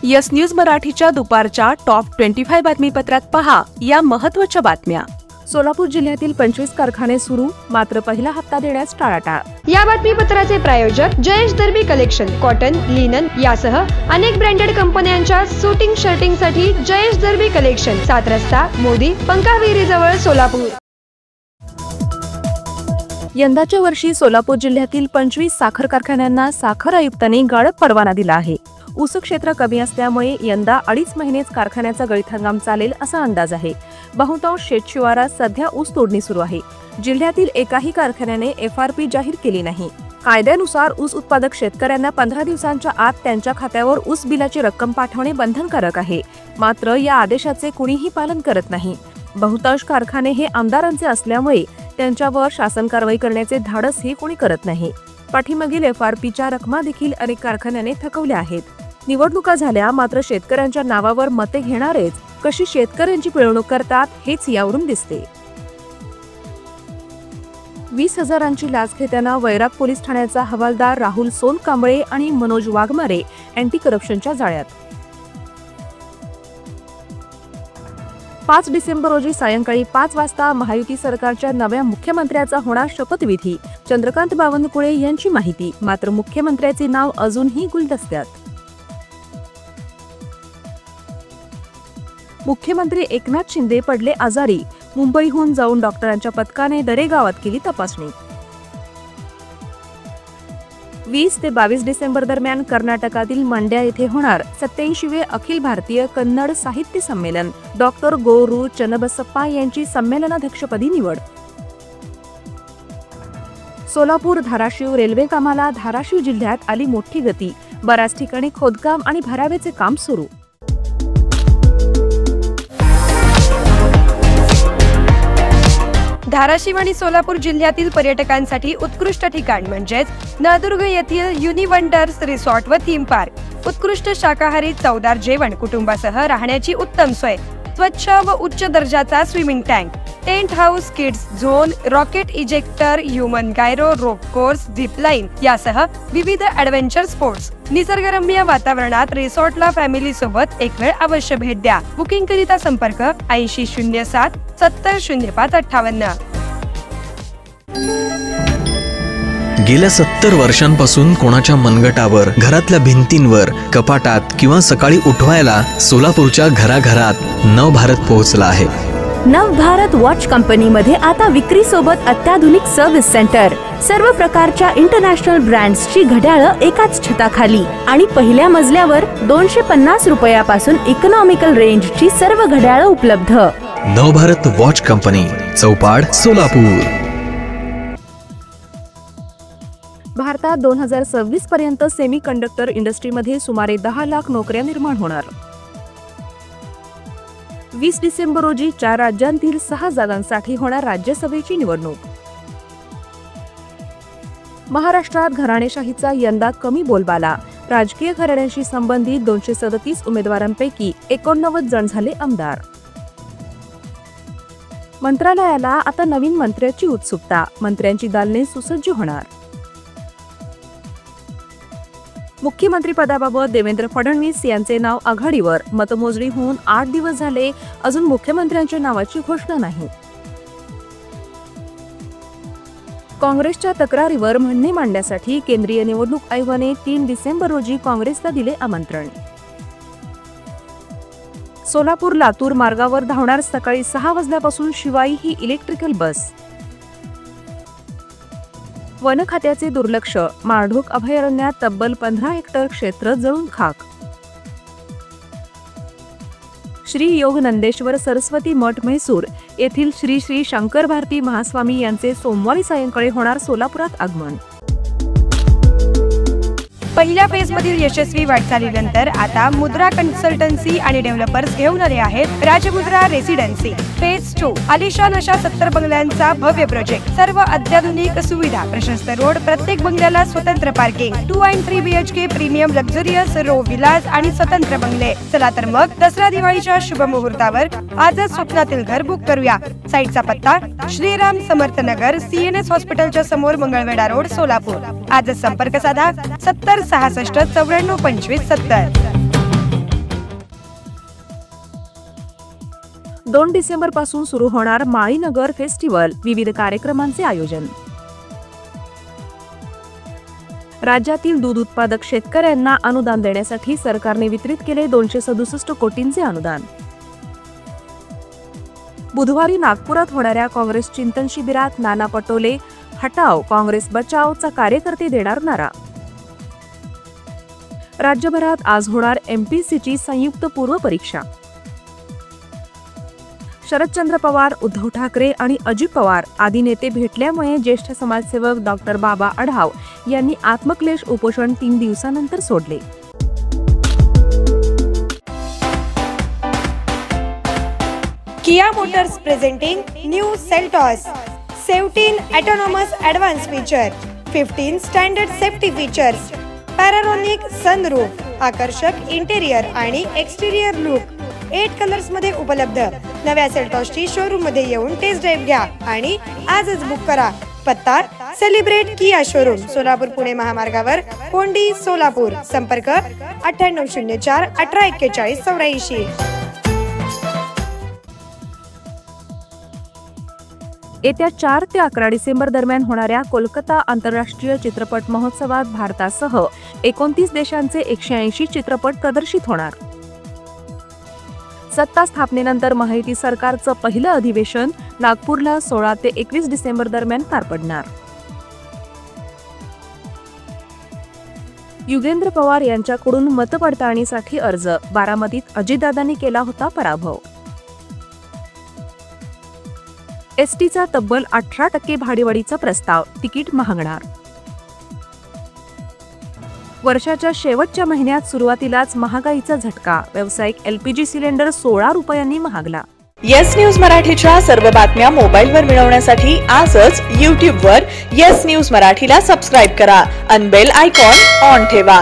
Yes news मराठीच्या दुपारच्या top 25 बातमीपत्रात पहा या महत्त्वाच्या बातम्या। सोलापूर जिल्ह्यातील 25 कारखाने सुरू, मात्र पहिला हप्ता देण्यास टाळाटाळ। या बातमीपत्राचे प्रायोजक जयेश दर्बी कलेक्शन, कॉटन, लिनन यासह अनेक ब्रँडेड कंपन्यांच्या सूटिंग शर्टिंगसाठी जयेश दर्बी कलेक्शन, 7 रस्ता मोदी पंकाविरी जवळ सोलापूर। यंदाच्या वर्षी सोलापूर जिल्ह्यातील 25 साखर कारखान्यांना साखर आयुक्तांनी गाळप परवाना दिला आहे। ऊस क्षेत्र कमी असल्यामुळे यंदा 2.5 महिनेच कारखान्याचा गळीत हंगाम चालेल असा अंदाज आहे। बहुतांश शेतशिवारात सध्या ऊस तोडणी सुरू आहे। जिल्ह्यातील एकाही कारखान्याने FRP जाहीर केली नाही। कायद्यानुसार ऊस उत्पादक शेतकऱ्यांना 15 दिवसांच्या आत त्यांच्या खात्यावर ऊस बिलाची रक्कम पाठवणे बंधनकारक आहे, मात्र या आदेशाचे कुणीही पालन करत नाही। बहुतांश कारखाने हे आमदारांचे असल्यामुळे त्यांच्यावर शासन कारवाई करण्याचे धाडसही कोणी करत नाही। पाठीमागील FRPच्या रकमा देखील अनेक कारखान्याने थकवल्या आहेत। निवडणुका झाल्या, मात्र शेतकऱ्यांच्या नावावर मते घेणारेच कशी शेतकऱ्यांची पिळवणूक करतात हेच यावरून दिसते। 20,000ची लाच घेताना वैराग पोलीस ठाण्याचा हवालदार राहुल सोनकांबळे आणि मनोज वाघमारे अँटी करप्शनच्या जाळ्यात। 5 डिसेंबर रोजी सायंकाळी 5 वाजता महायुती सरकारच्या नव्या मुख्यमंत्र्याचा होणार शपथविधी, चंद्रकांत बावनकुळे यांची माहिती। मात्र मुख्यमंत्र्याचे नाव अजूनही गुलदस्त्यात। मुख्यमंत्री एकनाथ शिंदे पडले आजारी, मुंबईहून जाऊन डॉक्टरांच्या पथकाने दरेगावात केली तपासणी। 20 ते 22 डिसेंबर दरम्यान कर्नाटकातील मंड्या येथे होणार 87वे अखिल भारतीय कन्नड साहित्य संमेलन। डॉक्टर गोरू चन्नबसप्पा यांची संमेलनाध्यक्षपदी निवड। सोलापूर धाराशिव रेल्वे कामाला धाराशिव जिल्ह्यात आली मोठी गती, बऱ्याच ठिकाणी खोदकाम आणि भरावेचे काम सुरू। धाराशिव आणि सोलापूर जिल्ह्यातील पर्यटकांसाठी उत्कृष्ट ठिकाण म्हणजेच नळदुर्ग येथील युनिवंडर्स रिसॉर्ट व थीम पार्क। उत्कृष्ट शाकाहारी चवदार जेवण, कुटुंबासह राहण्याची उत्तम सोय, स्वच्छ व उच्च दर्जाचा swimming tank, tent house, kids zone, rocket ejector, human gyro, rope course, zip line यासह विविध ॲडव्हेंचर स्पोर्ट्स। निसर्गरम्य वातावरणात रिसॉर्टला फॅमिली सोबत एक वेळ अवश्य भेट द्या। बुकिंग करिता संपर्क 8007 700558। गेल्या 70 वर्षांपासून कोणाच्या मनगटावर, घरातल्या भिंतींवर, कपाटात किंवा सकाळी उठवायला सोलापूरच्या घराघरात नवभारत पोहोचला आहे। नवभारत वॉच कंपनीमध्ये आता विक्री सोबत अत्याधुनिक सर्व्हिस सेंटर, सर्व प्रकारच्या इंटरनॅशनल ब्रँड्सची घड्याळं एकाच छताखाली आणि पहिल्या मजल्यावर 250 रुपयापासून इकॉनॉमिकल रेंजची सर्व घड्याळं उपलब्ध। नवभारत वॉच कंपनी, चौपाड, सोलापूर। भारतात 2026 पर्यंत सेमीकंडक्टर इंडस्ट्रीमध्ये सुमारे 10 लाख नोकऱ्या निर्माण होणार। 20 डिसेंबर रोजी 4 राज्यांतील 6 जागांसाठी होणार राज्यसभेची निवडणूक। महाराष्ट्रात घराणेशाहीचा यंदा कमी बोलबाला, राजकीय घराण्यांशी संबंधित 237 उमेदवारांपैकी 89 जण झाले आमदार। मंत्रालयाला आता नवीन मंत्र्याची उत्सुकता, मंत्र्यांची दालने सुसज्ज होणार। मुख्यमंत्री पदाबाबत देवेंद्र फडणवीस यांचे नाव आघाडीवर, मतमोजणी होऊन 8 दिवस झाले, अजून मुख्यमंत्र्यांच्या नावाची घोषणा नाही। काँग्रेसच्या तक्रारीवर म्हणणे मांडण्यासाठी केंद्रीय निवडणूक आयोगाने 3 डिसेंबर रोजी काँग्रेसला दिले आमंत्रण। सोलापूर लातूर मार्गावर धावणार सकाळी 6 वाजल्यापासून शिवाई ही इलेक्ट्रिकल बस। वन खात्याचे दुर्लक्ष, माळढोक अभयारण्यात तब्बल 15 हेक्टर क्षेत्र जळून खाक। श्री योग नंदेश्वर सरस्वती मठ म्हैसूर येथील श्री श्री शंकर भारती महास्वामी यांचे सोमवारी सायंकाळी होणार सोलापुरात आगमन। पहिल्या फेजमधील यशस्वी वाटचालीनंतर आता मुद्रा कन्सल्टन्सी आणि डेव्हलपर्स घेऊन आले आहेत राजमुद्रा रेसिडेन्सी। फेज 2 आलिशान अशा 70 बंगल्यांचा भव्य प्रोजेक्ट, सर्व अत्याधुनिक सुविधा, प्रशस्त रोड, प्रत्येक बंगल्याला स्वतंत्र पार्किंग, 2 आणि 3 BHK premium luxurious row villas आणि स्वतंत्र बंगले। चला तर मग दसरा दिवाळीच्या शुभ मुहूर्तावर आजच स्वप्नातील घर बुक करूया। साईटचा पत्ता श्रीराम समर्थ नगर, CNS हॉस्पिटलच्या समोर, मंगळवेढा रोड, सोलापूर। आजच संपर्क साधा 70 66 94 25 70। 2 डिसेंबर पासून सुरू होणार माळीनगर फेस्टिवल, विविध कार्यक्रमांचे आयोजन. राज्यातील दूध उत्पादक शेतकऱ्यांना अनुदान देण्यासाठी सरकारने वितरित केले 267 कोटींचे अनुदान. बुधवारी नागपुरात होणाऱ्या काँग्रेस चिंतन शिबिरात नाना पटोले हटाव काँग्रेस बचावचा कार्यकर्ते देणार नारा. राज्यभरात आज होणार एमपीएससीची संयुक्त पूर्व परीक्षा. शरदचंद्र पवार, उद्धव ठाकरे आणि अजित पवार आदी नेते भेटल्यामुळे ज्येष्ठ समाजसेवक डॉक्टर बाबा आढाव यांनी आत्मक्लेश उपोषण 3 दिवसानंतर सोडले. Kia motors presenting new Seltos 17 autonomous advance feature, 15 standard safety features, panoramic sunroof, आकर्षक इंटेरियर आणि एक्सटिरियर लुक 8 कलर्स मध्ये उपलब्ध. नव्या सेल्टॉसची शोरूम मध्ये येऊन टेस्ट ड्राइव्ह घ्या आणि आजच बुक करा. पत्ता celebrate Kia showroom, Solapur Pune महामार्गावर, कोंडी, सोलापूर. संपर्क 9804 1841 84. येत्या 4 ते 11 डिसेंबर दरम्यान होणाऱ्या कोलकाता आंतरराष्ट्रीय चित्रपट महोत्सवात भारतासह 29 देशांचे 180 चित्रपट प्रदर्शित होणार. सत्ता स्थापनेनंतर महायुती सरकारचं पहिलं अधिवेशन नागपूरला 16 ते 21 डिसेंबर दरम्यान पार पडणार. युगेंद्र पवार यांच्याकडून मतपडताळणीसाठी अर्ज, बारामतीत अजितदादांनी केला होता पराभव. एसटीचा तब्बल 18% भाडेवाढीचा प्रस्ताव, तिकीट महागणार. वर्षाच्या शेवटच्या महिन्यात सुरुवातीलाच महागाईचा झटका, व्यावसायिक एलपीजी सिलेंडर 16 रुपयांनी महागला. येस न्यूज मराठीच्या सर्व बातम्या मोबाईलवर मिळवण्यासाठी आजच YouTube वर येस न्यूज मराठीला सबस्क्राईब करा आणि बेल आयकॉन ऑन ठेवा.